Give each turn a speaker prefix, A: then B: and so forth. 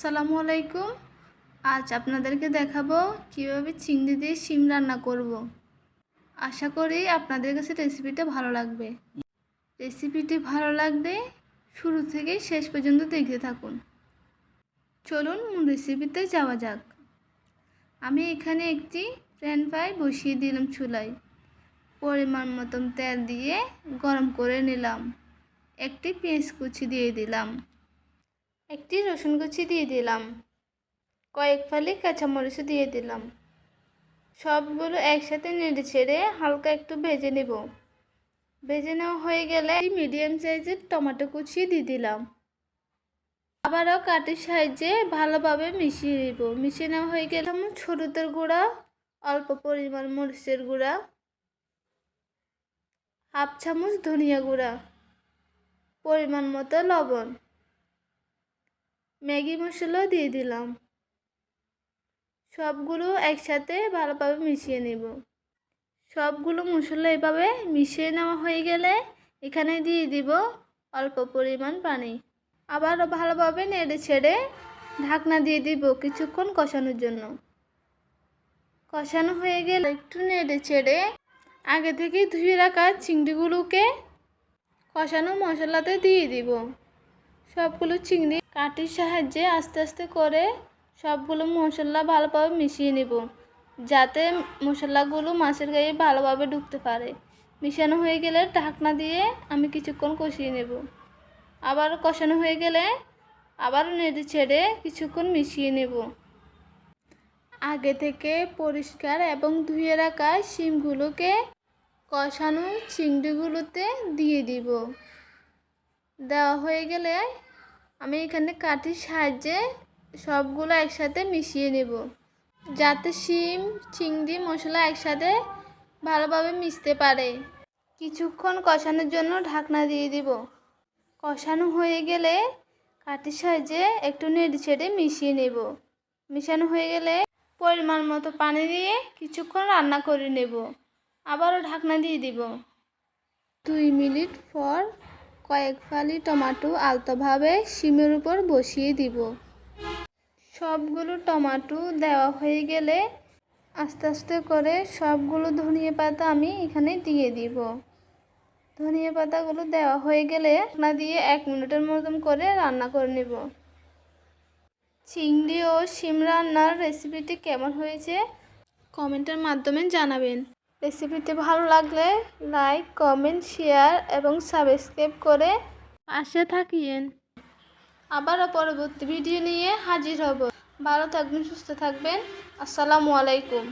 A: আসসালামু আলাইকুম। আজ আপনাদেরকে দেখাবো কিভাবে চিংড়ি দিয়ে শিম রান্না করব। আশা করি আপনাদের কাছে রেসিপিটা ভালো লাগবে। রেসিপিটি ভালো লাগলে শুরু থেকে শেষ পর্যন্ত দেখতে থাকুন। চলুন মূল রেসিপিতে যাওয়া যাক। আমি এখানে একটি ফ্রাই প্যান বসিয়ে দিলাম চুলায়। পরিমাণ মতন তেল দিয়ে গরম করে নিলাম। একটি পেঁয়াজ কুচি দিয়ে দিলাম, একটি রসুন কুচি দিয়ে দিলাম, কয়েক ফালি কাঁচামরিচ দিয়ে দিলাম। সবগুলো একসাথে নেড়ে ছেড়ে হালকা একটু ভেজে নেব। ভেজে নেওয়া হয়ে গেলে মিডিয়াম সাইজের টমেটো কুচি দিয়ে দিলাম। আবারও কাঠের সাহায্যে ভালোভাবে মিশিয়ে নেব। মিশিয়ে নেওয়া হয়ে গেলে হলুদের গুঁড়া, অল্প পরিমাণ মরিচের গুঁড়া, হাফ চামচ ধনিয়া গুঁড়া, পরিমাণ মতো লবণ, ম্যাগি মশলা দিয়ে দিলাম। সবগুলো একসাথে ভালোভাবে মিশিয়ে নেব। সবগুলো মশলা এভাবে মিশিয়ে নেওয়া হয়ে গেলে এখানে দিয়ে দিব অল্প পরিমাণ পানি। আবারও ভালোভাবে নেড়ে ছেড়ে ঢাকনা দিয়ে দিব কিছুক্ষণ কষানোর জন্য। কষানো হয়ে গেলে একটু নেড়ে ছেড়ে আগে থেকে ধুয়ে রাখা চিংড়িগুলোকে কষানো মশলাতে দিয়ে দিব। সবগুলো চিংড়ি কাঠির সাহায্যে আস্তে আস্তে করে সবগুলো মশলা ভালোভাবে মিশিয়ে নেব, যাতে মশলাগুলো মাছের গায়ে ভালোভাবে ঢুকতে পারে। মিশানো হয়ে গেলে ঢাকনা দিয়ে আমি কিছুক্ষণ কষিয়ে নেব। আবার কষানো হয়ে গেলে আবার নেড়ে ছেড়ে কিছুক্ষণ মিশিয়ে নেব। আগে থেকে পরিষ্কার এবং ধুয়ে রাখা শিমগুলোকে কষানো চিংড়িগুলোতে দিয়ে দিব। দেওয়া হয়ে গেলে আমি এখানে কাঠির সাহায্যে সবগুলো একসাথে মিশিয়ে নেব, যাতে শিম চিংড়ি মশলা একসাথে ভালোভাবে মিশতে পারে। কিছুক্ষণ কষানোর জন্য ঢাকনা দিয়ে দিব। কষানো হয়ে গেলে কাঠির সাহায্যে একটু নেড়ে ছেড়ে মিশিয়ে নেব। মিশানো হয়ে গেলে পরিমাণ মতো পানি দিয়ে কিছুক্ষণ রান্না করে নেব। আবারও ঢাকনা দিয়ে দিব। 2 মিনিট পর কয়েক ফালি টমেটো আলতোভাবে শিমের উপর বসিয়ে দিব। সবগুলো টমেটো দেওয়া হয়ে গেলে আস্তে আস্তে করে সবগুলো ধনিয়া পাতা আমি এখানে দিয়ে দিব। ধনিয়া পাতাগুলো দেওয়া হয়ে গেলে ঢাকনা দিয়ে 1 মিনিটের মতন করে রান্না করে নেব। চিংড়ি ও শিম রান্নার রেসিপিটি কেমন হয়েছে কমেন্টের মাধ্যমে জানাবেন। রেসিপিটি ভালো লাগলে লাইক, কমেন্ট, শেয়ার এবং সাবস্ক্রাইব করে পাশে থাকিয়েন। আবারও পরবর্তী ভিডিও নিয়ে হাজির হব। ভালো থাকবেন, সুস্থ থাকবেন। আসসালামু আলাইকুম।